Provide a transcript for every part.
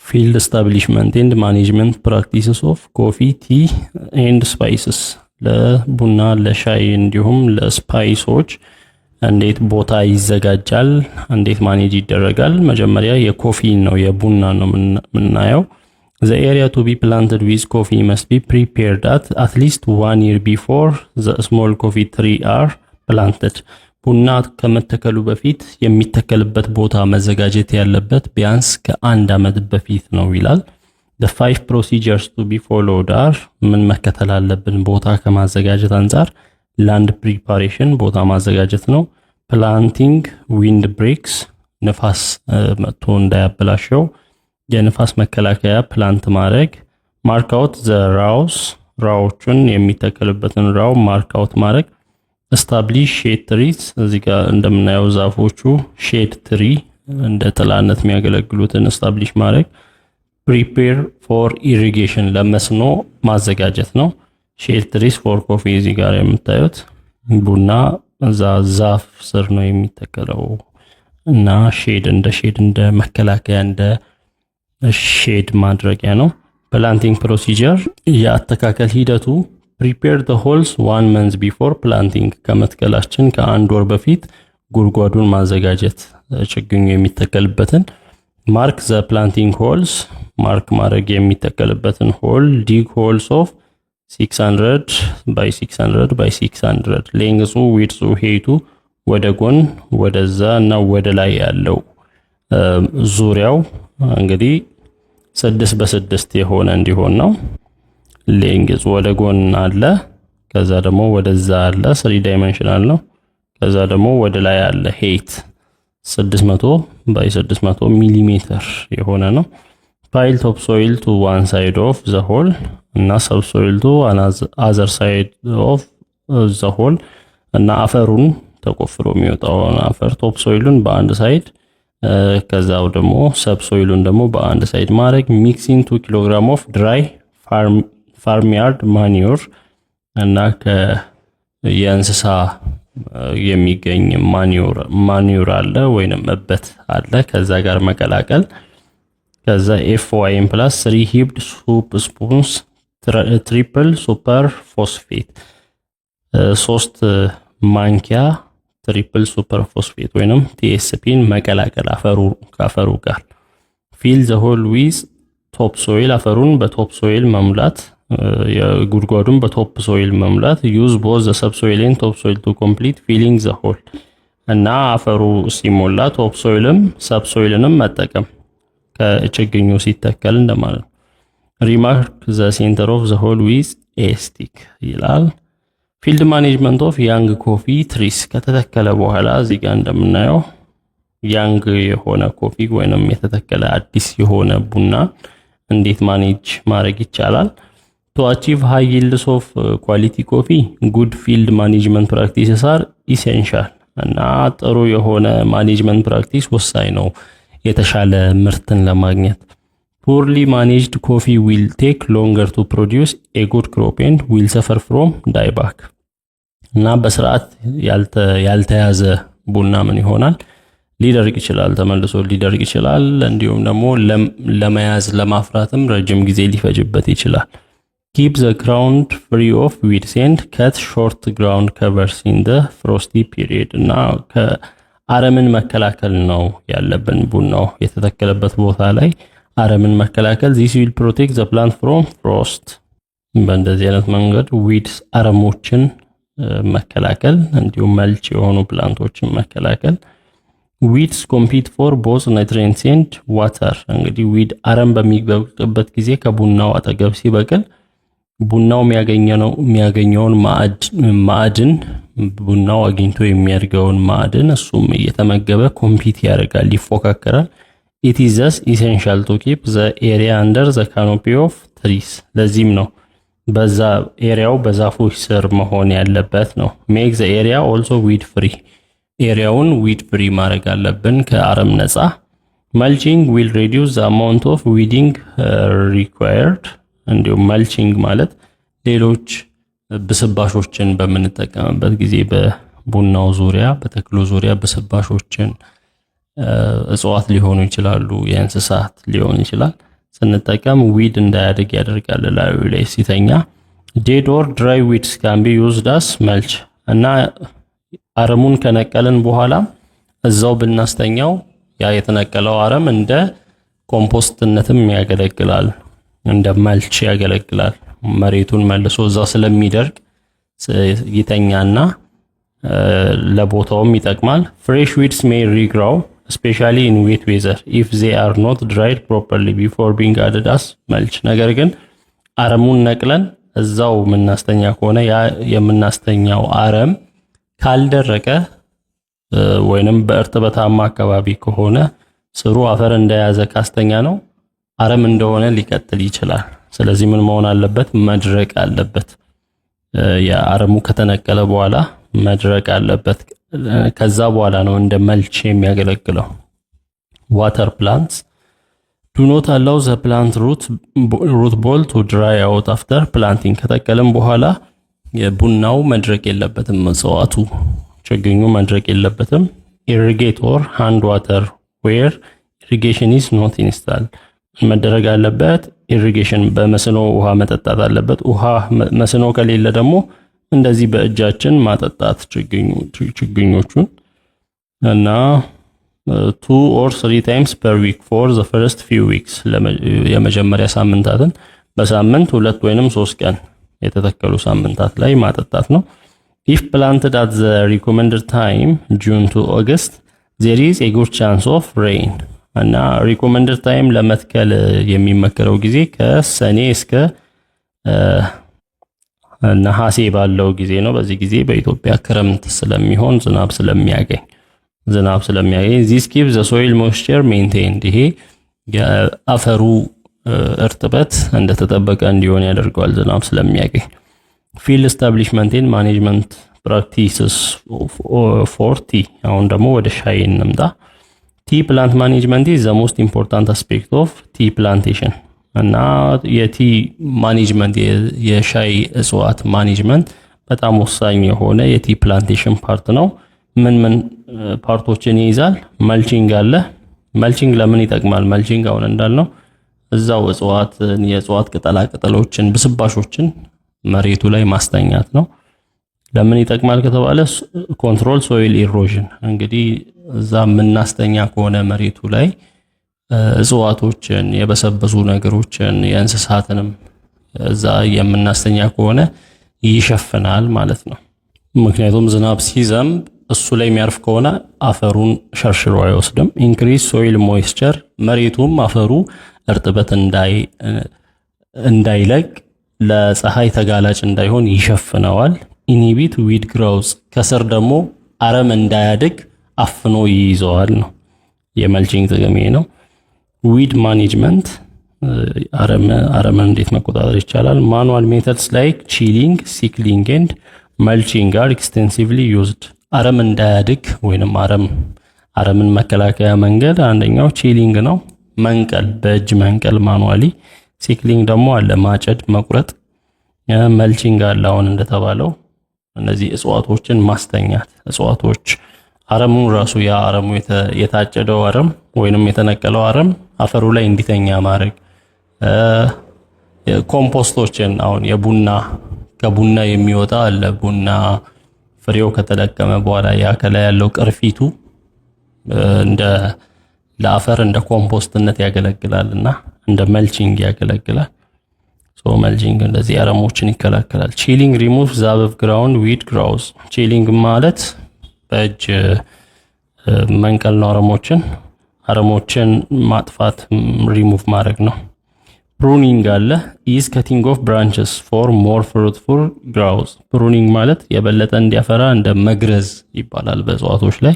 field establishment and management practices of coffee, tea and spices ለቡና ለሻይ እንዲሁም ለስፓይሶች እንዴት ቦታ ይዘጋጃል እንዴት ማኔጅ ይደረጋል መጀመሪያ የኮፊ ነው የቡና ነው ምናየው The area to be planted with coffee must be prepared at least 1 year before the small coffee tree are planted ቡና ከመተከሉ በፊት የሚተከልበት ቦታ መዘጋጀት ያለበት ቢያንስ ከአንድ አመት በፊት ነው ይላል The 5 procedures to be followed are ምን መከተል አለብን ቦታ ከማዘጋጀት አንፃር land preparation ቦታ ማዘጋጀት ነው planting wind breaks ንፋስ መጥቶ እንዳያበላሸው የንፋስ መከላከያ ፕላንት ማድረግ mark out the ራዎችን የሚተከልበትን ራው mark out ማድረግ establish shade trees እዚህ ጋር እንደምናየው ዛፎቹ shade tree እንደ ጥላነት የሚያገለግሉትን establish ማድረግ prepare for irrigation ለመስኖ ማዘጋጀት ነው shade trees for coffee እዚህ ጋር የምታዩት ቡና ዛፍ ስር ነው የሚተከለው እና shade እንደ መከላከያ እንደ shade ማድረጊያ ነው planting procedure የአተካከል ሂደቱ prepare the holes 1 month before planting ከመትከላችን ከአንድ ወር በፊት ጉድጓዱን ማዘጋጀት ችግኙ የሚተከልበትን mark the planting holes mark ማድረግ የሚተከልበትን hole dig holes of 600 by 600 by 600 length width height ወደ ጎን ወደዛ እና ወደ ላይ ያለው ዙሪያው እንግዲህ 6 በ6 የሆነ እንዲሆን ነው length ወደ ጎን አለ ከዛ ደግሞ ወደዛ አለ 3 dimensional ነው ከዛ ደግሞ ወደ ላይ አለ height 600 by 600 ሚሊሜትር የሆነ ነው pile topsoil to one side of the hole እና subsoil to another side of the hole እና አፈሩን ተቆፍሮ የሚወጣው አፈር topsoilን በአንድ ሳይድ ከዛው ደግሞ subsoilን ደግሞ በአንድ ሳይድ ማድረግ mixing 2 kg of dry farmyard manure እና የእንስሳ የሚገኝ ማኒዩር አለ ወይንም እበት አለ ከዛ ጋር መቀላቀል ከዛ FOIM plus 3 heaped soup spoons triple super phosphate 3 ማንኪያ ትሪፕል ሱፐር ፎስፌት ወይንም TSPን መቀላቀል አፈሩ ጋር fill the hole with top soil አፈሩን በቶፕ ሶይል መሙላት የጉድጓዱን በቶፕ ሶይል መሙላት use both the subsoil and top soil to complete filling the hole እና አፈሩ ሲሞላ ቶፕ ሶይልም ሰብሶይልንም መጠቀም ከችግኙ ሲተከል እንደማለት remark the center of the hole with a stick ይላል field management of young coffee trees ከተተከለ በኋላ እዚህ ጋር እንደምናየው young የሆነ ኮፊ ወይንም የተተከለ አዲስ የሆነ ቡና እንዴት ማኔጅ ማድረግ ይቻላል to achieve high yields of quality coffee good field management practices are essential እና ጥሩ የሆነ ማኔጅመንት ፕራክቲስ ወሳኝ ነው የተሻለ ምርትን ለማግኘት poorly managed coffee will take longer to produce a good crop and will suffer from dieback እና በስርዓት ያልተያዘ ቡና ምን ይሆናል ሊደርቅ ይችላል ተመልሶ ሊደርቅ ይችላል እንዲሁም ደግሞ ለመያዝ ለማፍራትም ረጅም ጊዜ ሊፈጅበት ይችላል keep the ground free of weeds and cut short ground covers in the frosty period እና ከአረምን መከላከል ነው ያለብን ቡናው የተተከለበት ቦታ ላይ አረምን መከላከል this will protect the plant from frost በእንደዚህ አይነት መንገድ weeds አረሞችን መከላከል እንዲሁም መልጭ የሆኑ ፕላንቶችን መከላከል weeds compete for both nutrients and water እንግዲህ weed አረም በሚበቅልበት ጊዜ ከቡናው አጠገብ ሲበቅል ቡናው የሚያገኘውን ማዕድን ቡናው አግኝቶ የሚያድገውን ማዕድን እሱም እየተመገበ ኮምፒት ያደርጋል ይፎካከራል it is thus essential to keep the area under the canopy of trees ለዚህም ነው በዛ ኤሪያው በዛፎች ስር መሆን ያለበት ነው make the area also weed free ኤሪያውን weed free ማድረግ አለብን ከአረም ነፃ mulching will reduce the amount of weeding required እንዲሁም mulching ማለት ሌሎች ብስባሾችን በመንጠቀምበት ጊዜ በቡናው ዙሪያ በተክሉ ዙሪያ ብስባሾችን እጽዋት ሊሆኑ ይችላሉ የእንስሳት ሊሆን ይችላል ስንጠቀም ዊድ እንዳያድግ ያደርጋል ላዩ ላይ ሲተኛ። ዴድ ኦር ድራይ ዊድስ ካን ቢ ዩዝድ አስ መልች እና አረሙን ከነቀልን በኋላ እዛው ብናስተኛው ያ የተነቀለው አረም እንደ ኮምፖስትነትም ያገለግላል፣ እንደ መልች ያገለግላል። መሬቱን መልሶ እዛ ስለሚደርቅ ይተኛና ለቦታውም ይጠቅማል። ፍሬሽ ዊድስ ሜይ ሪግራው especially in wet weather if they are not dried properly before being added as mulch። ነገር ግን አረሙን ነቅለን እዛው የምናስተኛ ከሆነ ያ የምናስተኛው አረም ካልደረቀ ወይንም በእርጥበታማ አካባቢ ከሆነ ስሩ አፈር እንደያዘ ካስተኛ ነው አረም እንደሆነ ሊቀጥል ይችላል። ስለዚህ ምን መሆን አለበት? መድረቅ አለበት። የአረሙ ከተነቀለ በኋላ መድረቅ አለበት። ከዛ በኋላ ነው እንደ መልች የሚያገለግለው። ዋተር ፕላንትስ do not allow the plant root ball to dry out after planting። ከተቀለም በኋላ የቡናው መድረቅ የለበትም፣ እጽዋቱ ችግኙ መድረቅ የለበትም። irrigate or hand water where irrigation is not installed። መደረግ አለበት ኢሪጌሽን በመስኖ ውሃ መጠጣት አለበት። ውሃ መስኖ ከሌለ ደግሞ እንደዚህ በእጃችን ማጠጣት ችግኞቹን እና 2 or 3 times per week for the first few weeks የመጀመሪያ ሳምንታትን በሳምንት 2 ወይንም 3 ቀን የተተከሉ ሳምንታት ላይ ማጠጣት ነው። if planted at the recommended time June to August there is a good chance of rain እና ሪኮመንደድ ታይም ለመትከል የሚመከረው ጊዜ ከሰኔ እስከ ነሐሴ ባለው ጊዜ ነው። በዚህ ጊዜ በኢትዮጵያ ክረምት ስለሚሆን ዝናብ ስለሚያገኝ this keeps the soil moisture maintained። ይሄ የአፈሩ እርጥበት እንደተጠበቀ እንዲሆን ያደርገዋል ዝናብ ስለሚያገኝ። field establishment and management practices for tea። አሁን ደግሞ ወደ ሻይ እንምጣ። tea plant management is the most important aspect of tea plantation እና የቲ ማኔጅመንት የሻይ እጽዋት ማኔጅመንት በጣም ወሳኝ የሆነ የቲ ፕላንቴሽን ፓርት ነው። ምን ፓርቶችን ይይዛል? መልቺንግ አለ። መልቺንግ ለምን ይጠቅማል? መልቺንግ አሁን እንዳልነው እዛው የእጽዋት ቅጠሎችን ብስባሾችን መሬቱ ላይ ማስተኛት ነው። ለምን ይጠቅማል ከተባለ ኮንትሮል ሶይል ኢሮዥን። እንግዲህ እዛ የምናስተኛ ከሆነ መሬቱ ላይ እጽዋቶችን የበሰበሱ ነገሮችን የእንስሳትንም እዛ የምናስተኛ ከሆነ ይሸፍናል ማለት ነው። ምክንያቱም ዝናብ ሲዘንብ እሱ ላይ የሚያርፍ ከሆነ አፈሩን ሸርሽሮ አይወስድም። ኢንክሪዝ ሶይል ሞይስቸር መሬቱም አፈሩ እርጥበት እንዳይለቅ ለፀሐይ ተጋላጭ እንዳይሆን ይሸፍነዋል። ኢኒቢት ዊድ ግሮውዝ ከስር ደግሞ አረም እንዳያድግ አፍኖ ይይዘዋል ነው። የመልቺንግ ጥቅም ነው። ዊድ ማኔጅመንት አረምን እንዴት መቆጣጠር ይቻላል? ማኑዋል ሜተድስ ላይክ ቺሊንግ፣ ሲክሊንግ ኤንድ መልቺንግ አር ኤክስቴንሲቭሊ ዩዝድ። አረም እንዳያድግ ወይንም አረምን መከላከያ መንገድ አንደኛው ቺሊንግ ነው፣ መንቀል፣ በእጅ መንቀል ማኑዋሊ። ሲክሊንግ ደግሞ አለ ማጨድ፣ መቁረጥ። መልቺንግ አለ አሁን እንደተባለው እነዚህ እጽዋቶችን ማስተኛት። እጽዋቶች አረሙን ራሱ ያ አረሙ የታጨደው አረም ወይንም የተነቀለው አረም አፈሩ ላይ እንዲተኛ ማድረግ። ኮምፖስቶችን አሁን ከቡና የሚወጣ አለ። ቡና ፍሬው ከተለቀመ በኋላ ያ ከላይ ያለው ቅርፊቱ እንደ ለአፈር እንደ ኮምፖስትነት ያገለግላልና እንደ መልቺንግ ያገለግላል። መልቺንግ እንደዚህ አረሞችን ይከላከላል። ቺሊንግ ሪሙቭ ዘ አበቭ ግራውንድ ዊድ ግሮውዝ። ቺሊንግ ማለት በእጅ መንቀል ነው። አረሞችን ማጥፋት ሪሙቭ ማድረግ ነው። ፕሩኒንግ አለ። ኢዝ ከቲንግ ኦፍ ብራንቸስ ፎር ሞር ፍሩትፉል ግሮውዝ። ፕሩኒንግ ማለት የበለጠ እንዲያፈራ እንደ መግረዝ ይባላል በእጽዋቶች ላይ።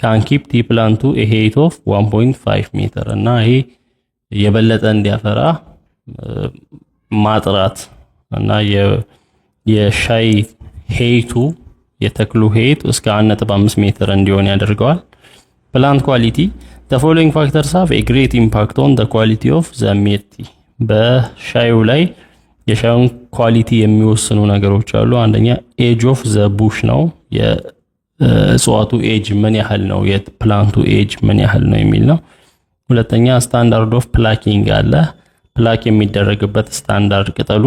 ካን ኪፕ ቲ ፕላንቱ ኤ ሄይት ኦፍ 1.5 ሜትር እና ይሄ የበለጠ እንዲያፈራ ማጥራት እና የሻይ ሄይቱ የተክሉ ሄይት እስከ 1.5 ሜትር እንዲሆን ያደርገዋል። ፕላንት ኳሊቲ the following factors have a great impact on the quality of the made tea። በሻዩ ላይ የሻዩን ኳሊቲ የሚወስኑ ነገሮች አሉ። አንደኛ ኤጅ ኦፍ ዘ ቡሽ ነው። የእጽዋቱ ኤጅ ምን ያህል ነው፣ የፕላንቱ ኤጅ ምን ያህል ነው የሚል ነው። ሁለተኛ ስታንዳርድ ኦፍ ፕላኪንግ አለ። ፕላክ የሚደረግበት ስታንዳርድ ቅጠሉ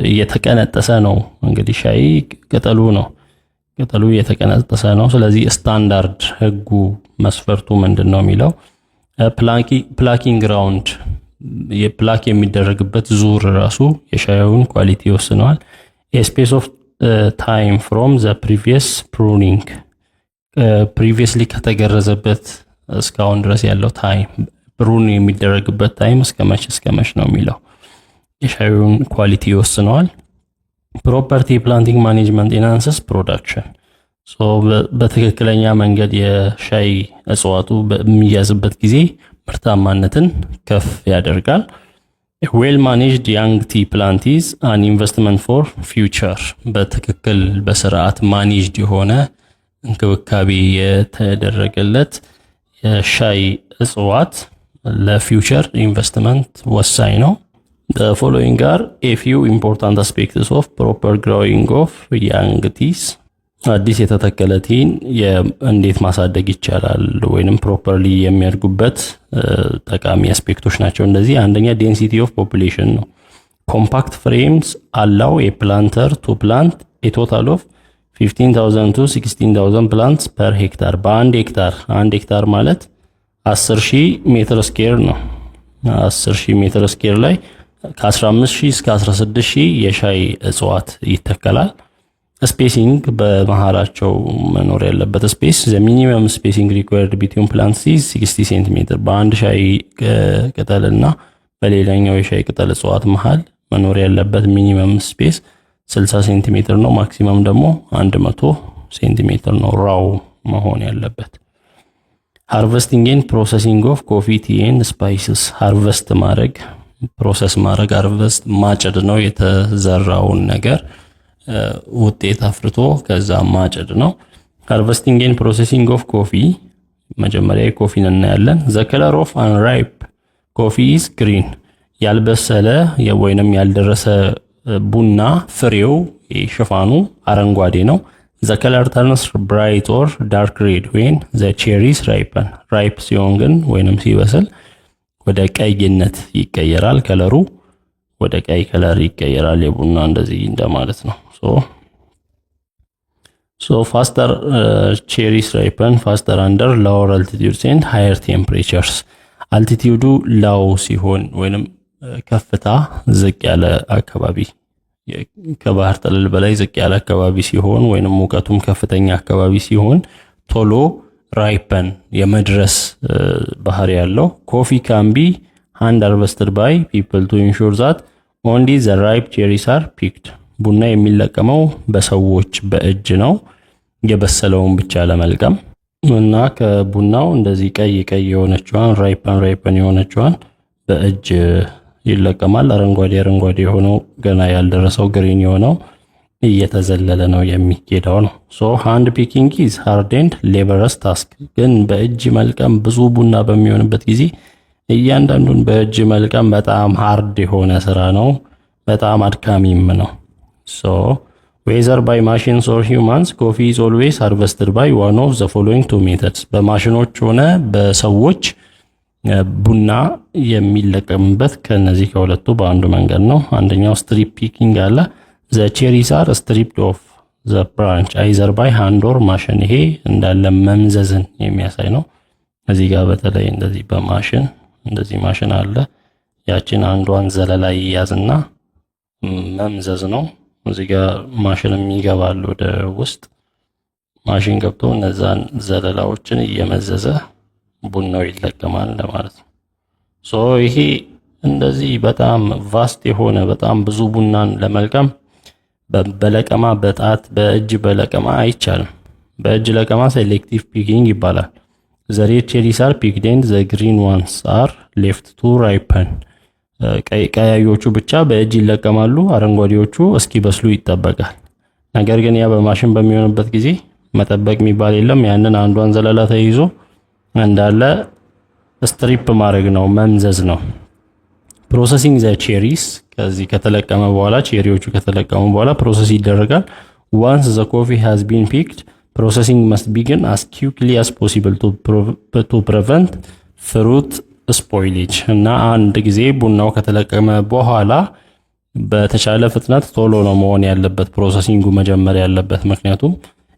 እየተቀነጠሰ ነው። እንግዲህ ሻይ ቅጠሉ ነው፣ ቅጠሉ እየተቀነጠሰ ነው። ስለዚህ ስታንዳርድ ህጉ መስፈርቱ ምንድነው የሚለው ፕላኪንግ ግራውንድ የፕላክ የሚደረግበት ዙር ራሱ የሻዩን ኳሊቲ ይወስነዋል። ስፔስ ኦፍ ታይም ፍሮም ዘ ፕሪቪየስ ፕሩኒንግ ፕሪቪየስሊ ከተገረዘበት እስካሁን ድረስ ያለው ታይም ፕሩን የሚደረግበት ታይም እስከ መች ነው የሚለው የሻዩን ኳሊቲ ይወስነዋል። ፕሮፐርቲ ፕላንቲንግ ማኔጅመንት ኢንሃንስስ ፕሮዳክሽን በትክክለኛ መንገድ የሻይ እጽዋቱ በሚያዝበት ጊዜ ምርታማነትን ከፍ ያደርጋል። ዌል ማኔጅድ ያንግ ቲ ፕላንት ኢዝ አን ኢንቨስትመንት ፎር ፊውቸር በትክክል በስርዓት ማኔጅድ የሆነ እንክብካቤ የተደረገለት የሻይ እጽዋት ለፊውቸር ኢንቨስትመንት ወሳኝ ነው። The following are a few important aspects of proper growing of young teas. አዲስ የተተከለ ቲን እንዴት ማሳደግ ይቻላል ወይንም ፕሮፐርሊ የሚያድጉበት ጠቃሚ አስፔክቶች ናቸው። እንደዚህ አንደኛ ዴንሲቲ ኦፍ ፖፑሌሽን ነው። ኮምፓክት ፍሬምስ allow a planter to plant a total of 15,000 to 16,000 plants per hectare በአንድ ሄክታር። አንድ ሄክታር ማለት 10,000 ሜትር ስኩዌር ነው። 10,000 ሜትር ስኩዌር ላይ ከ15,000 እስከ 16,000 የሻይ እጽዋት ይተከላል። ስፔሲንግ በመሃላቸው መኖር ያለበት ስፔስ ዘ ሚኒመም ስፔሲንግ ሪኳየርድ ቢትዊን ፕላንትስ ኢዝ 60 ሴንቲሜትር በአንድ ሻይ ቅጠልና በሌላኛው የሻይ ቅጠል እጽዋት መሃል መኖር ያለበት ሚኒመም ስፔስ 60 ሴንቲሜትር ነው። ማክሲመም ደግሞ 100 ሴንቲሜትር ነው ራው መሆን ያለበት። ሃርቨስቲንግ ኤንድ ፕሮሰሲንግ ኦፍ ኮፊ ቲ ኤንድ ስፓይስስ ሃርቨስት ማድረግ ፕሮሰስ ማድረግ ሃርቨስት ማጨድ ነው። የተዘራውን ነገር ውጤት አፍርቶ ከዛ ማጨድ ነው። ሃርቨስቲንግ ኤንድ ፕሮሰሲንግ ኦፍ ኮፊ መጀመሪያ የኮፊን እናያለን። ዘ ከለር ኦፍ አንራይፕ ኮፊ ኢዝ ግሪን ያልበሰለ ወይንም ያልደረሰ ቡና ፍሬው ሽፋኑ አረንጓዴ ነው። ዘ ከለር ተርንስ ብራይት ኦር ዳርክ ሬድ ዌን ዘ ቼሪስ ራይፐን ራይፕ ሲሆን ግን ወይንም ሲበስል ወደ ቀይነት ይቀየራል። ከለሩ ወደ ቀይ ከለር ይቀየራል። የቡና እንደዚህ እንደማለት ነው። ሶ ፋስተር ቼሪስ ራይፐን ፋስተር አንደር ሎወር አልቲቲዩድስ ኤንድ ሃየር ቴምፕሬቸርስ አልቲቲዩዱ ላው ሲሆን ወይንም ከፍታ ዝቅ ያለ አካባቢ ከባህር ጠለል በላይ ዝቅ ያለ አካባቢ ሲሆን ወይንም ሙቀቱም ከፍተኛ አካባቢ ሲሆን ቶሎ ራይፐን የመድረስ ባህሪ ያለው ኮፊ ካን ቢ ሃንድ ሃርቨስትድ ባይ ፒፕል ቱ ኢንሹር ዛት ኦንሊ ዘ ራይፕ ቼሪስ አር ፒክድ ቡና የሚለቀመው በሰዎች በእጅ ነው የበሰለውን ብቻ ለመልቀም እና ከቡናው እንደዚህ ቀይ የሆነችዋን ራይፐን የሆነችዋን በእጅ ይለቀማል። አረንጓዴ የሆነው ገና ያልደረሰው ግሪን የሆነው እየተዘለለ ነው የሚሄደው ነው። ሶ ሃንድ ፒኪንግ ኢዝ ሃርድ ኤንድ ሌበረስ ታስክ ግን በእጅ መልቀም ብዙ ቡና በሚሆንበት ጊዜ እያንዳንዱን በእጅ መልቀም በጣም ሃርድ የሆነ ስራ ነው፣ በጣም አድካሚም ነው። ሶ ዌዘር ባይ ማሽንስ ኦር ሂውማንስ ኮፊ ኢዝ ኦልዌይስ ሃርቨስትድ ባይ ዋን ኦፍ ዘ ፎሎዊንግ ቱ ሜተድስ በማሽኖች ሆነ በሰዎች ቡና የሚለቀምበት ከነዚህ ከሁለቱ በአንዱ መንገድ ነው። አንደኛው ስትሪፕ ፒኪንግ አለ። ዘ ቼሪስ አር ስትሪፕድ ኦፍ ዘ ብራንች አይዘር ባይ ሃንድ ኦር ማሽን ይሄ እንዳለ መምዘዝን የሚያሳይ ነው። እዚህ ጋር በተለይ እንደዚህ በማሽን እንደዚህ ማሽን አለ። ያችን አንዷን ዘለላ ይያዝና መምዘዝ ነው። እዚህ ጋር ማሽንም ይገባል ወደ ውስጥ ማሽን ገብቶ እነዛን ዘለላዎችን እየመዘዘ ቡናው ይለቀማል ለማለት ነው። ሶ ይሄ እንደዚህ በጣም ቫስት የሆነ በጣም ብዙ ቡናን ለመልቀም በለቀማ በጣት በእጅ በለቀማ አይቻልም። በእጅ ለቀማ ሴሌክቲቭ ፒኪንግ ይባላል። ዘ ሬድ ቼሪስ አር ፒክድ ኤንድ ዘ ግሪን ዋንስ አር ሌፍት ቱ ራይፐን ቀያዮቹ ብቻ በእጅ ይለቀማሉ፣ አረንጓዴዎቹ እስኪበስሉ ይጠበቃል። ነገር ግን ያ በማሽን በሚሆንበት ጊዜ መጠበቅ የሚባል የለም። ያንን አንዷን ዘለላ ተይዞ እንዳለ ስትሪፕ ማድረግ ነው፣ መምዘዝ ነው። ፕሮሰሲንግ ዘ ቼሪስ ከዚህ ከተለቀመ በኋላ ቼሪዎቹ ከተለቀሙ በኋላ ፕሮሰስ ይደረጋል። ዋንስ ዘ ኮፊ ሃዝ ቢን ፒክድ ፕሮሰሲንግ መስት ቢግን አስ quickly as possible to prevent fruit ስፖይሌጅ እና አንድ ጊዜ ቡናው ከተለቀመ በኋላ በተቻለ ፍጥነት ቶሎ ነው መሆን ያለበት ፕሮሰሲንጉ መጀመር ያለበት። ምክንያቱም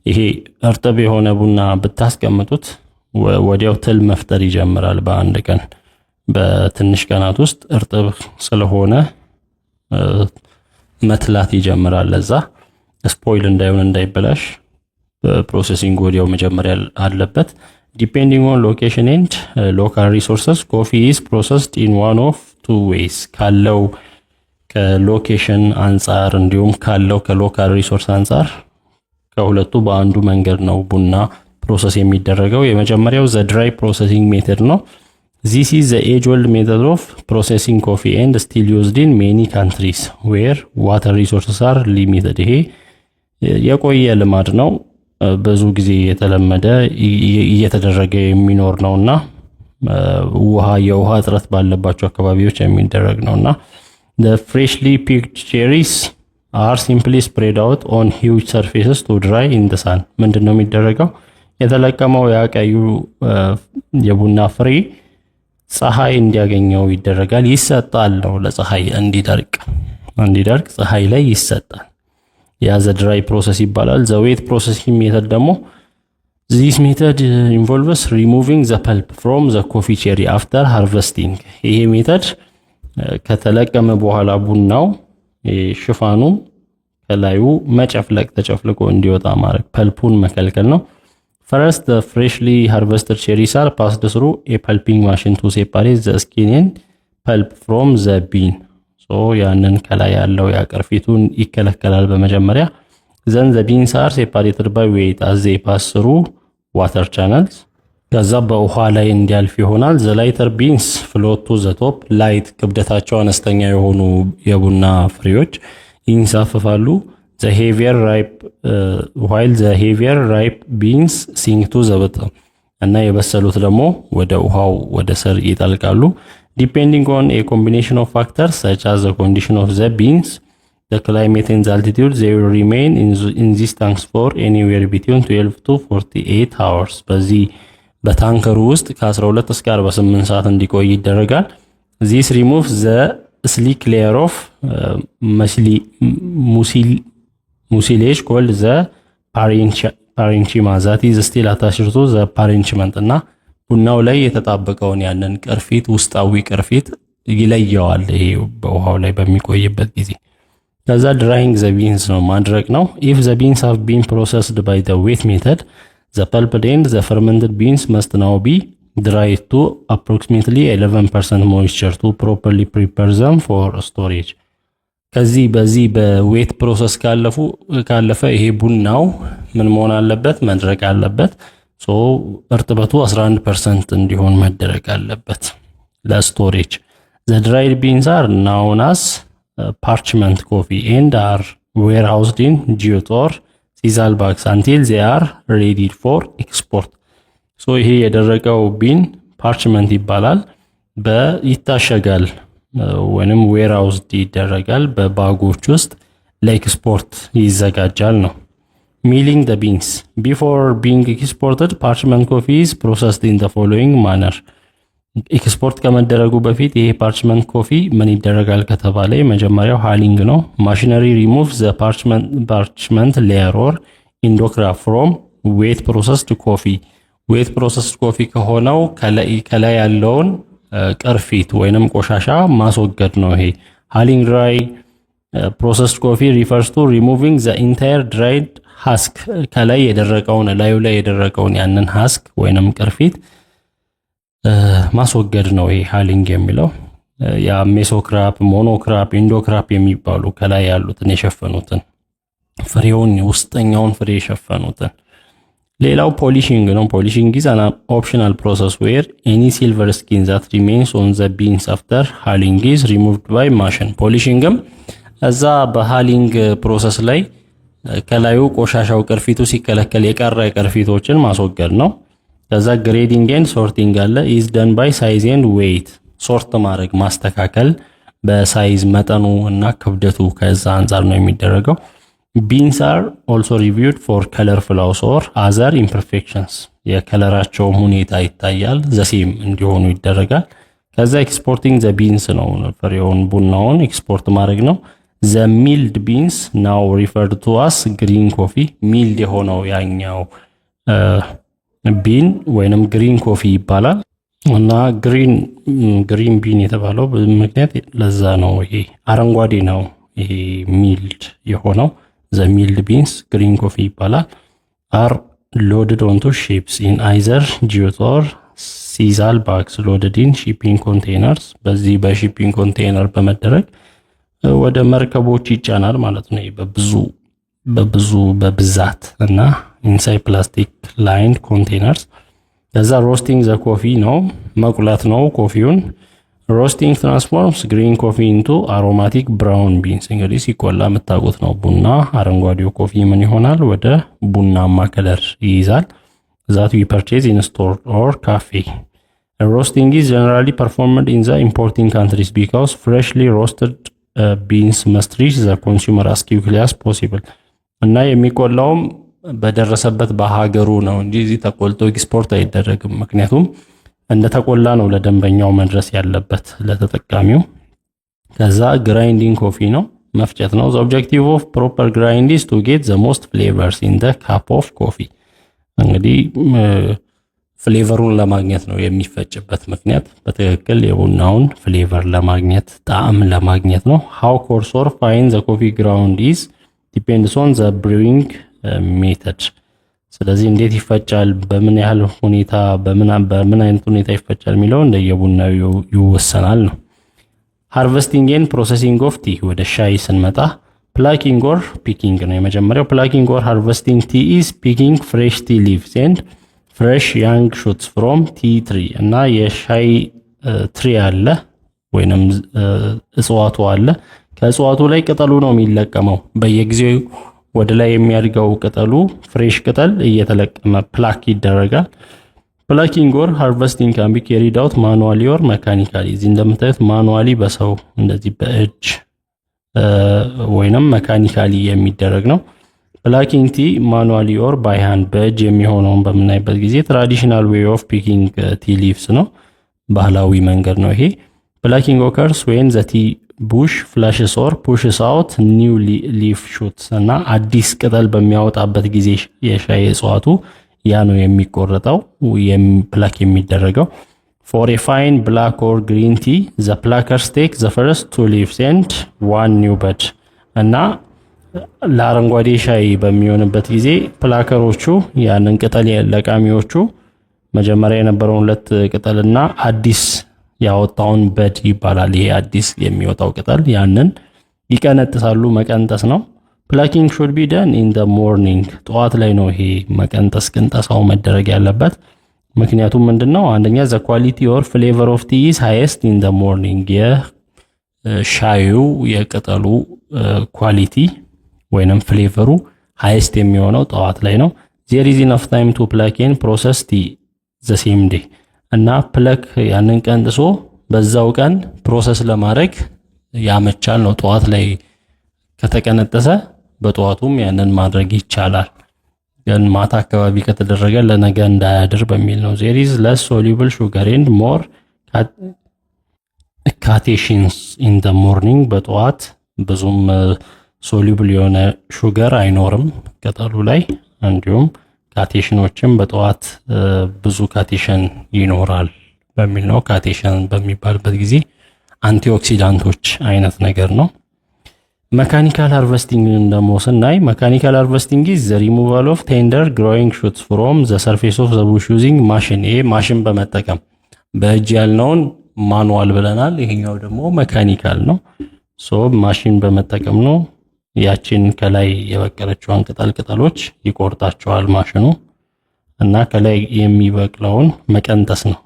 ይሄ እርጥብ የሆነ ቡና ብታስቀምጡት ወዲያው ትል መፍጠር ይጀምራል። በአንድ ቀን በትንሽ ቀናት ውስጥ እርጥብ ስለሆነ መትላት ይጀምራል። ለዛ ስፖይል እንዳይሆን እንዳይበላሽ ፕሮሰሲንግ ወዲያው መጀመሪያ አለበት። ዲፔንዲንግ ኦን ሎኬሽን ኤንድ ሎካል ሪሶርሰስ ኮፊ ኢዝ ፕሮሰስድ ኢን ዋን ኦፍ ቱ ዌይስ ካለው ከሎኬሽን አንጻር እንዲሁም ካለው ከሎካል ሪሶርስ አንጻር ከሁለቱ በአንዱ መንገድ ነው ቡና ፕሮሰስ የሚደረገው። የመጀመሪያው ዘ ድራይ ፕሮሰሲንግ ሜተድ ነው። This is the age-old method of processing coffee and still used in many countries where water resources are limited. ይሄ የቆየ ልማድ ነው። ብዙ ጊዜ የተለመደ እየተደረገ የሚኖር ነውና የውሃ እጥረት ባለባቸው አካባቢዎች የሚደረግ ነውና the freshly picked cherries are simply spread out on huge surfaces to dry in the sun. ምንድነው የሚደረገው? የተለቀመው ያቀዩ የቡና ፍሬ ፀሐይ እንዲያገኘው ይደረጋል። ይሰጣል ነው ለፀሐይ እንዲደርቅ ፀሐይ ላይ ይሰጣል። ያ ዘ ድራይ ፕሮሰስ ይባላል። ዘ ዌት ፕሮሰሲንግ ሜተድ ደግሞ this method involves removing the pulp from the coffee cherry after harvesting. ይሄ ሜተድ ከተለቀመ በኋላ ቡናው ሽፋኑ ከላዩ ተጨፍልቆ እንዲወጣ ማድረግ ፐልፑን መከልከል ነው። First, the freshly harvested cherries are passed through a pulping machine to separate the skin and pulp from the bean. So ያንን ከላይ ያለው ያቀርፊቱን ይከለከላል በመጀመሪያ። Then the beans are separated by weight as they pass through water channels. ከዛ በውሃ ላይ እንዲያልፍ ይሆናል። The lighter beans float to the top. ላይት ክብደታቸው አነስተኛ የሆኑ የቡና ፍሬዎች ይንሳፈፋሉ። The heavier ripe while the heavier ripe beans sink to the bottom. እና የበሰሉት ደግሞ ወደ ውሃው ወደ ስር ይጠልቃሉ። Depending on a combination of factors such as the condition of the beans, the climate and the altitude, they will remain in these tanks for anywhere between 12 to 48 hours. በዚህ በታንከሩ ውስጥ ከ12 እስከ 48 ሰዓት እንዲቆይ ይደረጋል። This removes the sleek layer of mucilage called the parenchyma that is still attached to the parenchyma እና ቡናው ላይ የተጣበቀውን ያንን ቅርፊት ውስጣዊ ቅርፊት ይለየዋል። ይሄ በውሃው ላይ በሚቆይበት ጊዜ ከዛ drying the beans ነው ማድረቅ ነው። If the beans have been processed by the wet method, the pulped and the fermented beans must now be dried to approximately 11% moisture to properly prepare them for storage. በዚህ በዌት ፕሮሰስ ካለፈ ይሄ ቡናው ምን መሆን አለበት? መድረቅ አለበት። እርጥበቱ 11% እንዲሆን መደረግ አለበት ለስቶሬጅ። The dried beans are known as parchment coffee and are warehoused in jute or sisal bags until they are ready for export. ይሄ የደረቀው ቢን ፓርችመንት ይባላል። ይታሸጋል ወይንም ዌርሃውስድ ይደረጋል በባጎች ውስጥ ለኤክስፖርት ይዘጋጃል ነው። Milling the beans before being exported, parchment coffee is processed in the following manner. ኤክስፖርት ከመደረጉ በፊት ይሄ ፓርችመንት ኮፊ ምን ይደረጋል ከተባለ መጀመሪያው ሃሊንግ ነው። ማሽነሪ removes the parchment layer or endocraft from wet processed coffee. ዌት ፕሮሰስድ ኮፊ ከሆነው ከላይ ያለውን ቅርፊት ወይንም ቆሻሻ ማስወገድ ነው። ይሄ ሃሊንግ ድራይ ፕሮሰስድ ኮፊ refers to removing the entire dried husk ከላይ የደረቀውን ላዩ ላይ የደረቀውን ያንን husk ወይንም ቅርፊት ማስወገድ ነው። ይሄ ሃሊንግ የሚለው ያ ሜሶክራፕ፣ ሞኖክራፕ፣ ኢንዶክራፕ የሚባሉ ከላይ ያሉትን የሸፈኑትን ፍሬውን ውስጠኛውን ፍሬ የሸፈኑትን። ሌላው ፖሊሺንግ ነው። ፖሊሺንግ is an optional process where any silver skin that remains on the beans after hulling is removed by machine. ፖሊሺንግም እዛ በሃሊንግ ፕሮሰስ ላይ ከላዩ ቆሻሻው ቅርፊቱ ሲከለከል የቀረ ቅርፊቶችን ማስወገድ ነው። ከዛ ግሬዲንግ ኤንድ ሶርቲንግ አለ። is done by size and weight. ሶርት ማድረግ ማስተካከል በሳይዝ መጠኑ እና ክብደቱ ከዛ አንፃር ነው የሚደረገው። Beans are also reviewed for color flaws or other imperfections. የከለራቸው ሁኔታ ይታያል ዘሴም እንዲሆኑ ይደረጋል። ከዛ ኤክስፖርቲንግ ዘ ቢንስ ነው ፍሬውን ቡናውን ኤክስፖርት ማድረግ ነው። ዘ ሚልድ ቢንስ ናው ሪፈርድ ቱ አስ ግሪን ኮፊ ሚልድ የሆነው ያኛው ቢን ወይንም ግሪን ኮፊ ይባላል። እና ግሪን ቢን የተባለው ምክንያት ለዛ ነው። ይሄ አረንጓዴ ነው ይሄ ሚልድ የሆነው ዘ ሚልድ ቢንስ ግሪን ኮፊ ይባላል። አር loaded onto ships in either jute or sisal bags loaded in shipping containers በዚህ በሺፒንግ ኮንቴነር በመደረግ ወደ መርከቦች ይጫናል ማለት ነው። በብዛት እና ኢንሳይድ ፕላስቲክ ላይንድ ኮንቴነርስ። ከዛ ሮስቲንግ ዘ ኮፊ ነው መቁላት ነው ኮፊውን። ሮስቲንግ ትራንስፎርምስ ግሪን ኮፊ ኢንቱ አሮማቲክ ብራውን ቢንስ። እንግዲህ ሲቆላ የምታውቁት ነው ቡና አረንጓዴው ኮፊ ምን ይሆናል ወደ ቡናማ ከለር ይይዛል። ዛት ዊ ፐርቼዝ ኢን ስቶር ኦር ካፌ። ሮስቲንግ ኢዝ ጀነራሊ ፐርፎርምድ ኢን ዘ ኢምፖርቲንግ ካንትሪስ ቢካዝ ፍሬሽሊ ሮስትድ ቢንስ መስት ሪች ዘ ኮንሱመር አስ ኪክሊ አስ ፖሲብል። እና የሚቆላውም በደረሰበት በሀገሩ ነው እንጂ እዚህ ተቆልቶ ኤክስፖርት አይደረግም። ምክንያቱም እንደተቆላ ነው ለደንበኛው መድረስ ያለበት ለተጠቃሚው። ከዛ ግራይንዲንግ ኮፊ ነው መፍጨት ነው። the objective of proper grind is to get the most flavors in the cup of coffee። እንግዲህ ፍሌቨሩን ለማግኘት ነው የሚፈጭበት ምክንያት በትክክል የቡናውን ፍሌቨር ለማግኘት ጣዕም ለማግኘት ነው። how coarse or fine the coffee ground is depends on the brewing method። ስለዚህ እንዴት ይፈጫል በምን ያህል ሁኔታ በምን አይነት ሁኔታ ይፈጫል የሚለው እንደየቡናው ይወሰናል ነው። ሃርቨስቲንግ ኤንድ ፕሮሰሲንግ ኦፍ ቲ ወደ ሻይ ስንመጣ ፕላኪንግ ኦር ፒኪንግ ነው የመጀመሪያው። ፕላኪንግ ኦር ሃርቨስቲንግ ቲ ኢዝ ፒኪንግ ፍሬሽ ቲ ሊቭስ ኤንድ ፍሬሽ ያንግ ሹትስ ፍሮም ቲ ትሪ። እና የሻይ ትሪ አለ ወይንም እጽዋቱ አለ። ከእጽዋቱ ላይ ቅጠሉ ነው የሚለቀመው በየጊዜው ወደ ላይ የሚያድገው ቅጠሉ ፍሬሽ ቅጠል እየተለቀመ ፕላክ ይደረጋል። ፕላኪንግ ኦር ሃርቨስቲንግ ካን ቢ ካሪድ አውት ማኑዋሊ ኦር መካኒካሊ። እዚህ እንደምታዩት ማኑዋሊ በሰው እንደዚህ በእጅ ወይንም መካኒካሊ የሚደረግ ነው። ፕላኪንግ ቲ ማኑዋሊ ኦር ባይ ሃንድ በእጅ የሚሆነውን በምናይበት ጊዜ ትራዲሽናል ዌይ ኦፍ ፒኪንግ ቲ ሊቭስ ነው ባህላዊ መንገድ ነው ይሄ። ፕላኪንግ ኦከርስ ዌን ዘ ቲ ቡሽ ፍላሽስ ኦር ፑሽስ አውት ኒው ሊፍ ሹትስ። እና አዲስ ቅጠል በሚያወጣበት ጊዜ የሻይ እጽዋቱ ያ ነው የሚቆረጠው ፕላክ የሚደረገው። ፎር ኤ ፋይን ብላክ ኦር ግሪን ቲ ዘ ፕላከርስ ቴክ ዘ ፈርስት ቱ ሊቭስ ኤንድ ዋን ኒው በድ። እና ለአረንጓዴ ሻይ በሚሆንበት ጊዜ ፕላከሮቹ ያንን ቅጠል ለቃሚዎቹ መጀመሪያ የነበረውን ሁለት ቅጠልና አዲስ ያወጣውን በድ ይባላል። ይሄ አዲስ የሚወጣው ቅጠል ያንን ይቀነጥሳሉ። መቀንጠስ ነው። ፕላኪንግ should be done in the morning። ጠዋት ላይ ነው ይሄ መቀንጠስ ቅንጠሳው መደረግ ያለበት። ምክንያቱም ምንድነው አንደኛ the quality or flavor of tea is highest in the morning። የሻዩ የቅጠሉ ኳሊቲ ወይንም ፍሌቨሩ ሃይስት የሚሆነው ጠዋት ላይ ነው። there is enough time to pluck and process tea the same day። እና ፕለክ ያንን ቀንጥሶ በዛው ቀን ፕሮሰስ ለማድረግ ያመቻል ነው። ጠዋት ላይ ከተቀነጠሰ በጠዋቱም ያንን ማድረግ ይቻላል። ግን ማታ አካባቢ ከተደረገ ለነገ እንዳያድር በሚል ነው። there is less soluble sugar and more cations in the morning። በጠዋት ብዙም ሶሉብል የሆነ ሹገር አይኖርም ቅጠሉ ላይ። እንዲሁም ካቴሽኖችም በጠዋት ብዙ ካቴሽን ይኖራል በሚል ነው። ካቴሽን በሚባልበት ጊዜ አንቲኦክሲዳንቶች አይነት ነገር ነው። መካኒካል ሃርቨስቲንግ ደግሞ ስናይ መካኒካል ሃርቨስቲንግ ኢዝ ዘ ሪሙቫል ኦፍ ቴንደር ግሮዊንግ ሹትስ ፍሮም ዘ ሰርፌስ ኦፍ ዘ ቡሽ ዩዚንግ ማሽን። ይሄ ማሽን በመጠቀም በእጅ ያልነውን ማኑዋል ብለናል። ይሄኛው ደግሞ መካኒካል ነው። ማሽን በመጠቀም ነው ያችን ከላይ የበቀለችዋን ቅጠሎች ይቆርጣቸዋል ማሽኑ እና ከላይ የሚበቅለውን መቀንጠስ ነው።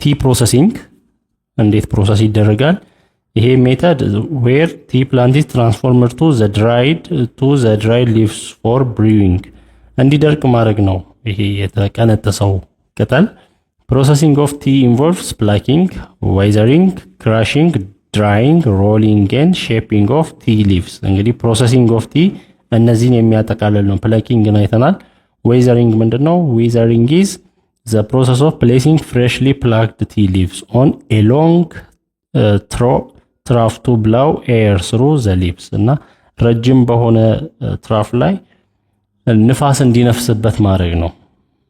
ቲ ፕሮሰሲንግ እንዴት ፕሮሰስ ይደረጋል? ይሄ ሜተድ ዌር ቲ ፕላንት ኢዝ ትራንስፎርምድ ቱ ዘ ድራይድ ሊቭስ ፎር ብሪዊንግ። እንዲደርቅ ማድረግ ነው ይሄ የተቀነጠሰው ቅጠል። ፕሮሰሲንግ ኦፍ ቲ ኢንቮልቭስ ፕላኪንግ፣ ዋይዘሪንግ፣ ክራሽንግ፣ ድራይንግ፣ ሮሊንግ ኤንድ ሼፒንግ ኦፍ ቲ ሊቭስ። እንግዲህ ፕሮሰሲንግ ኦፍ ቲ እነዚህን የሚያጠቃልል ነው። ፕላኪንግን አይተናል። ዌዘሪንግ ምንድነው? ዌዘሪንግ ኢዝ the process of placing freshly plucked tea leaves on a long trough to blow air through the leaves እና ረጅም በሆነ ትራፍ ላይ ንፋስ እንዲነፍስበት ማድረግ ነው።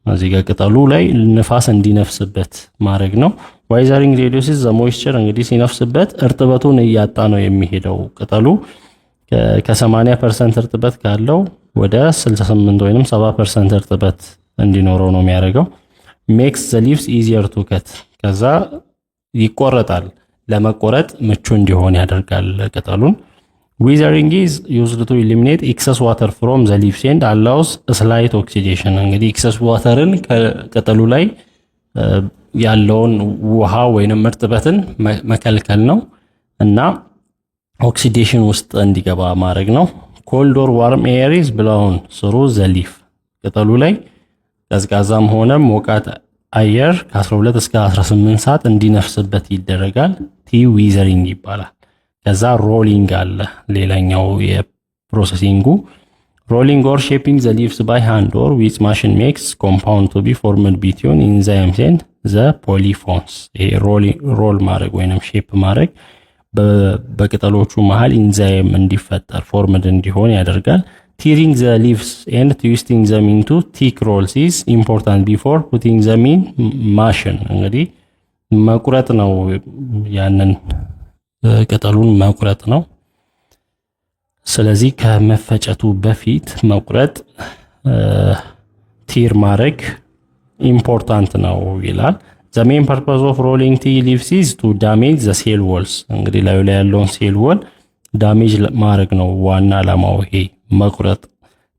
እዚህ ጋር ቅጠሉ ላይ ንፋስ እንዲነፍስበት ማድረግ ነው። ዋይዘሪንግ ሬዲዩስስ ዘ ሞይስቸር እንግዲህ ሲነፍስበት እርጥበቱን እያጣ ነው የሚሄደው። ቅጠሉ ከ80% እርጥበት ካለው ወደ 68 ወይንም 70% እርጥበት እንዲኖረው ነው የሚያደርገው። makes the leaves easier to cut ከዛ ይቆረጣል፣ ለመቆረጥ ምቹ እንዲሆን ያደርጋል ቅጠሉን። Weathering is used to eliminate excess water from the leaves and allows slight oxidation እንግዲህ excess waterን ከቅጠሉ ላይ ያለውን ውሃ ወይንም እርጥበትን መከልከል ነው እና ኦክሲዴሽን ውስጥ እንዲገባ ማድረግ ነው። cold or warm air is blown through the leaf ቅጠሉ ላይ ቀዝቃዛም ሆነ ሞቃት አየር ከ12 እስከ 18 ሰዓት እንዲነፍስበት ይደረጋል። ቲ ዊዘሪንግ ይባላል። ከዛ ሮሊንግ አለ ሌላኛው የፕሮሰሲንጉ። ሮሊንግ or shaping the leaves by hand or with machine makes compound to be formed between enzymes and the polyphons። ይሄ ሮል ማድረግ ወይንም ሼፕ ማድረግ በቅጠሎቹ መሃል ኢንዛይም እንዲፈጠር ፎርምድ እንዲሆን ያደርጋል። tearing the leaves and twisting them into thick rolls is important before putting them in machine እንግዲህ መቁረጥ ነው፣ ያንን ቅጠሉን መቁረጥ ነው። ስለዚህ ከመፈጨቱ በፊት መቁረጥ ቲር ማድረግ ኢምፖርታንት ነው ይላል። the main purpose of rolling tea leaves is to damage the cell walls እንግዲህ ላይ ያለውን ሴል ወል ዳሜጅ ማድረግ ነው ዋና ዓላማው ይሄ መቁረጥ።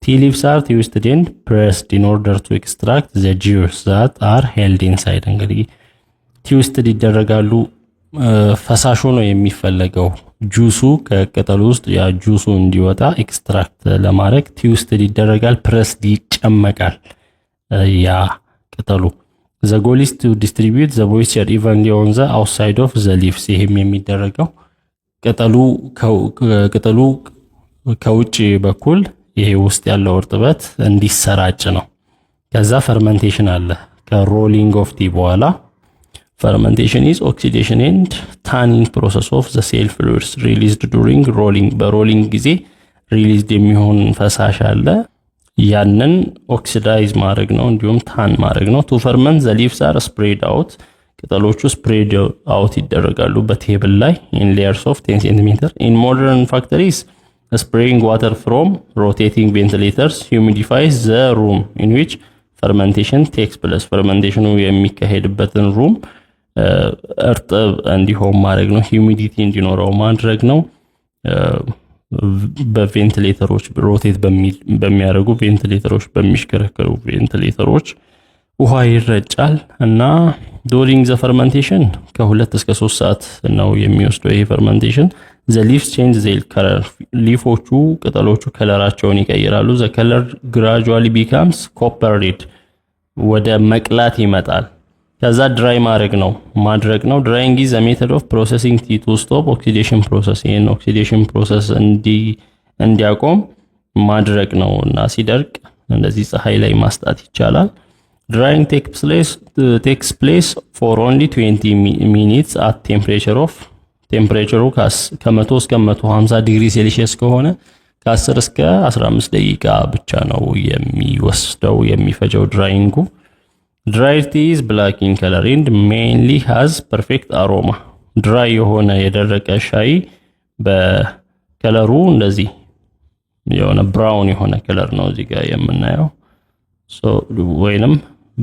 tea leaves are twisted and pressed in order to extract the juice that are held inside እንግዲህ ትዊስትድ ይደረጋሉ። ፈሳሹ ነው የሚፈለገው ጁሱ ከቅጠሉ ውስጥ ያ ጁሱ እንዲወጣ ኤክስትራክት ለማድረግ ትዊስትድ ይደረጋል፣ ፕረስድ ይጨመቃል ያ ቅጠሉ። the goal is to distribute the moisture evenly on the outside of the leaves ይሄም የሚደረገው ቅጠሉ ከውጭ በኩል ይሄ ውስጥ ያለው እርጥበት እንዲሰራጭ ነው። ከዛ ፈርመንቴሽን አለ ከሮሊንግ ኦፍ ቲ በኋላ። fermentation is oxidation and tanning process of the cell fluids released during rolling በሮሊንግ ጊዜ ሪሊዝድ የሚሆን ፈሳሽ አለ፣ ያንን ኦክሲዳይዝ ማድረግ ነው እንዲሁም ታን ማድረግ ነው። to ferment the leaves are spread out ቅጠሎቹ ስፕሬድ አውት ይደረጋሉ በቴብል ላይ in layers of 10 cm in modern factories spraying water from rotating ventilators humidifies the room in which fermentation takes place fermentation የሚካሄድበትን ሩም እርጥብ እንዲሆን ማድረግ ነው፣ ሂዩሚዲቲ እንዲኖረው ማድረግ ነው። በቬንቲሌተሮች ሮቴት በሚያደርጉ ቬንቲሌተሮች በሚሽከረከሩ ቬንቲሌተሮች ውሃ ይረጫል እና ዱሪንግ ዘ ፈርመንቴሽን ከ2 እስከ 3 ሰዓት ነው የሚወስደው ይሄ ፈርመንቴሽን። the leaves change their color ሊፎቹ ቅጠሎቹ ከለራቸውን ይቀይራሉ። the color gradually becomes copper red ወደ መቅላት ይመጣል። ከዛ ድራይ ማድረግ ነው drying is a method of processing tea to stop oxidation process ይሄን oxidation process እንዲያቆም ማድረግ ነው እና ሲደርቅ እንደዚህ ፀሐይ ላይ ማስጣት ይቻላል። drying takes place for only 20 minutes at temperature ከ100 እስከ 150 ዲግሪ ሴልሺየስ ከሆነ ከ10 እስከ 15 ደቂቃ ብቻ ነው የሚወስደው የሚፈጀው ድራይንጉ። dried tea is black in color and mainly has perfect aroma ድራይ የሆነ የደረቀ ሻይ በከለሩ እንደዚህ የሆነ ብራውን የሆነ ከለር ነው እዚህ ጋር የምናየው ወይንም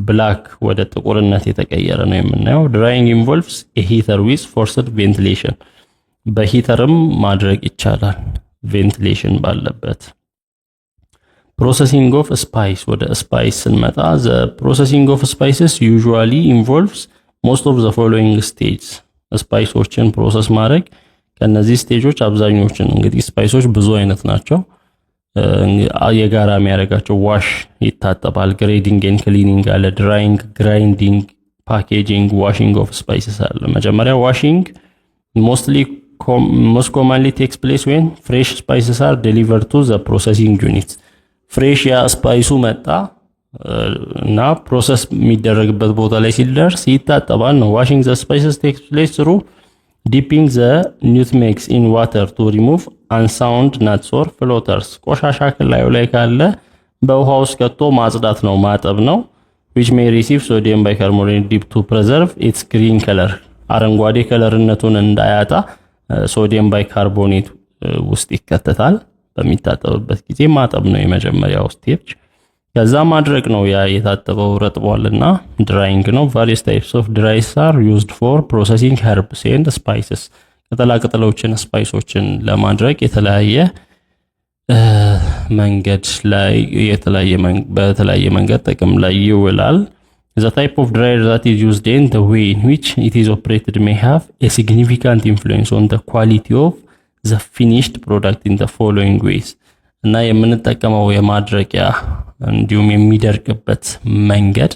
ብላክ ወደ ጥቁርነት የተቀየረ ነው የምናየው። drying involves a heater with forced ventilation በሂተርም ማድረግ ይቻላል ቬንቲሌሽን ባለበት። processing of spice ወደ spice ስንመጣ the processing of spices usually involves most of the following stages ስፓይሶችን ፕሮሰስ ማድረግ ከነዚህ ስቴጆች አብዛኞቹን እንግዲህ ስፓይሶች ብዙ አይነት ናቸው። የጋራ የሚያደርጋቸው ዋሽ ይታጠባል፣ ግሬዲንግ ኤንድ ክሊኒንግ አለ፣ ድራይንግ፣ ግራይንዲንግ፣ ፓኬጂንግ፣ ዋሽንግ ኦፍ ስፓይስስ አለ። መጀመሪያ ዋሽንግ most commonly takes place when fresh spices are delivered to the processing units ፍሬሽ ያ ስፓይሱ መጣ እና ፕሮሰስ የሚደረግበት ቦታ ላይ ሲደርስ ይታጠባል ነው። ዋሽንግ ዘ ስፓይሰስ ቴክስ ፕሌስ ትሩ ዲፒንግ ዘ ኒውትሜክስ ኢን ዋተር ቱ ሪሙቭ አንሳውንድ ናትስ ኦር ፍሎተርስ። ቆሻሻ ከላዩ ላይ ካለ በውሃ ውስጥ ከቶ ማጽዳት ነው፣ ማጠብ ነው። which may receive sodium bicarbonate dip to preserve its green color። አረንጓዴ ከለርነቱን እንዳያጣ ሶዲየም ባይካርቦኔት ውስጥ ይከተታል። በሚታጠብበት ጊዜ ማጠብ ነው የመጀመሪያው ስቴፕ። ከዛ ማድረቅ ነው። ያ የታጠበው ረጥቧልና ድራይንግ ነው። various types of dries are used for processing herbs and spices። ቅጠላቅጠሎችን ስፓይሶችን ለማድረቅ የተለያየ መንገድ ላይ በተለያየ መንገድ ጥቅም ላይ ይውላል። The type of dryer that is used and the way in which it is operated may have a significant influence on the quality of the finished product in the following ways። እና የምንጠቀመው የማድረቂያ እንዲሁም የሚደርቅበት መንገድ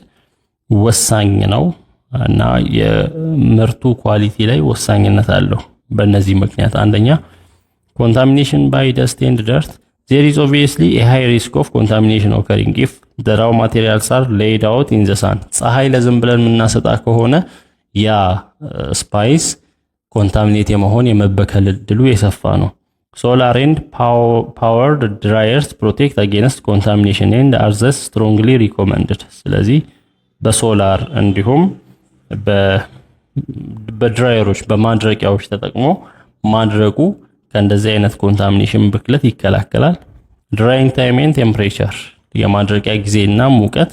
ወሳኝ ነው እና የምርቱ ኳሊቲ ላይ ወሳኝነት አለው። በእነዚህ ምክንያት አንደኛ contamination by dust and dirt. There is obviously a high risk of contamination occurring if the raw materials are laid out in the sun። ፀሐይ ለዝም ብለን የምናሰጣ ከሆነ ያ ስፓይስ ኮንታሚኔት የመሆን የመበከል እድሉ የሰፋ ነው። Solar and powered dryers protect against contamination and are thus strongly recommended። ስለዚህ በሶላር እንዲሁም በድራየሮች በማድረቂያዎች ተጠቅሞ ማድረቁ ከእንደዚህ አይነት ኮንታሚኔሽን ብክለት ይከላከላል። drying time and temperature የማድረቂያ ጊዜና ሙቀት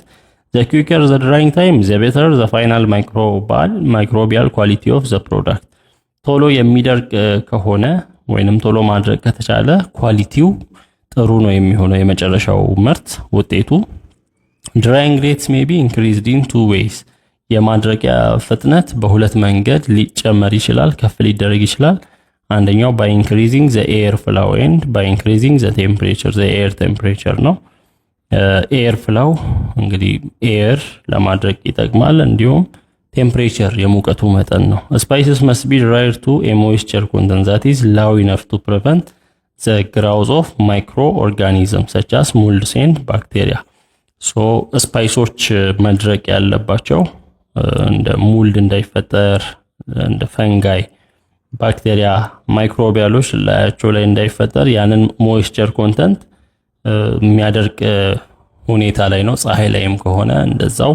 the quicker the drying time the better the final microbial quality of the product። ቶሎ የሚደርቅ ከሆነ ወይንም ቶሎ ማድረቅ ከተቻለ ኳሊቲው ጥሩ ነው የሚሆነው የመጨረሻው ምርት ውጤቱ። drying rates may be increased in two ways። የማድረቂያ ፍጥነት በሁለት መንገድ ሊጨመር ይችላል፣ ከፍ ሊደረግ ይችላል። አንደኛው by increasing the air flow and by increasing the temperature the air temperature ነው። air flow እንግዲህ air ለማድረቅ ይጠቅማል፣ እንዲሁም temperature የሙቀቱ መጠን ነው። spices must be dried to a moisture content that is low enough to prevent the growth of microorganisms such as molds and bacteria። so ስፓይሶች መድረቅ ያለባቸው እንደ ሞልድ እንዳይፈጠር፣ እንደ ፈንጋይ ባክቴሪያ ማይክሮቢያሎች ላያቸው ላይ እንዳይፈጠር ያንን ሞይስቸር ኮንተንት የሚያደርቅ ሁኔታ ላይ ነው። ፀሐይ ላይም ከሆነ እንደዛው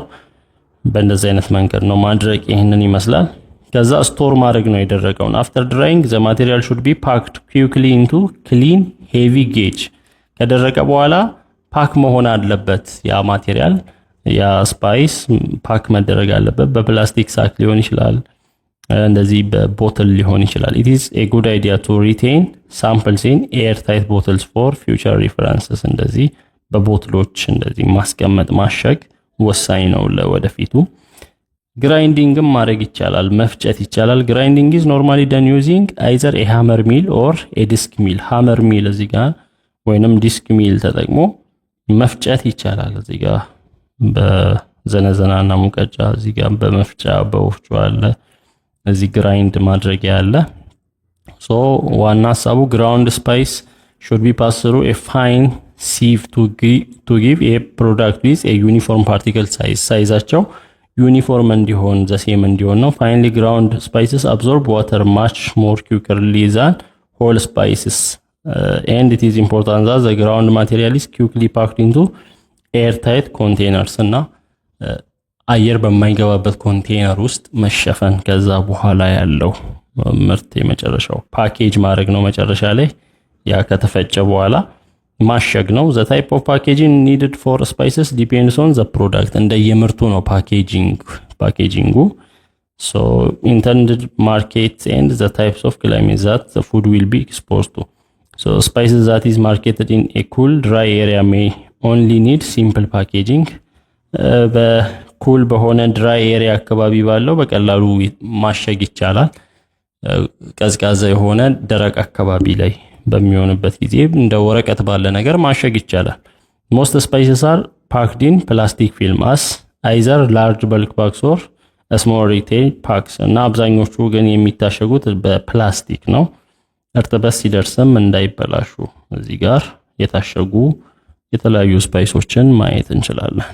በእንደዚህ አይነት መንገድ ነው ማድረቅ። ይሄንን ይመስላል። ከዛ ስቶር ማድረግ ነው የደረቀውን። after drying the material should be packed quickly into clean heavy gauge። ከደረቀ በኋላ ፓክ መሆን አለበት ያ ማቴሪያል፣ ያ ስፓይስ ፓክ መደረግ አለበት። በፕላስቲክ ሳክ ሊሆን ይችላል፣ እንደዚህ በቦትል ሊሆን ይችላል። it is a good idea to retain samples in airtight bottles for future references። እንደዚህ በቦትሎች እንደዚህ ማስቀመጥ ማሸግ ወሳኝ ነው ለወደፊቱ። grinding ማድረግ ይቻላል፣ መፍጨት ይቻላል። grinding is normally done using either a hammer mill or a disc mill። hammer mill እዚህ ጋር ወይንም disc mill ተጠቅሞ መፍጨት ይቻላል። እዚህ ጋር በዘነዘናና ሙቀጫ፣ እዚህ ጋር በመፍጫ በወፍጮ አለ፣ እዚህ ግራይንድ ማድረግ ያለ። so ዋና ሐሳቡ ground spice should be passed through a fine sieve to give a product with a uniform particle size። ሳይዛቸው ዩኒፎርም እንዲሆን the same እንዲሆን ነው። finely ground spices absorb water much more quickly than whole spices and it is important that the ground material is quickly packed into airtight containers እና አየር በማይገባበት ኮንቴነር ውስጥ መሸፈን። ከዛ በኋላ ያለው ምርት የመጨረሻው ፓኬጅ ማድረግ ነው። መጨረሻ ላይ ያ ከተፈጨ በኋላ ማሸግ ነው። the type of packaging needed for spices depends on the product። እንደየምርቱ ነው ፓኬጂንጉ። so intended market and the types of climate that the food will be exposed to። so spices that is marketed in a cool dry area may only need simple packaging። በኩል በሆነ ድራይ ኤሪያ አካባቢ ባለው በቀላሉ ማሸግ ይቻላል። ቀዝቃዛ የሆነ ደረቅ አካባቢ ላይ በሚሆንበት ጊዜ እንደ ወረቀት ባለ ነገር ማሸግ ይቻላል። most spices are packed in plastic film as either large bulk packs or small retail packs እና አብዛኞቹ ግን የሚታሸጉት በፕላስቲክ ነው። እርጥበት ሲደርስም እንዳይበላሹ እዚህ ጋር የታሸጉ የተለያዩ ስፓይሶችን ማየት እንችላለን።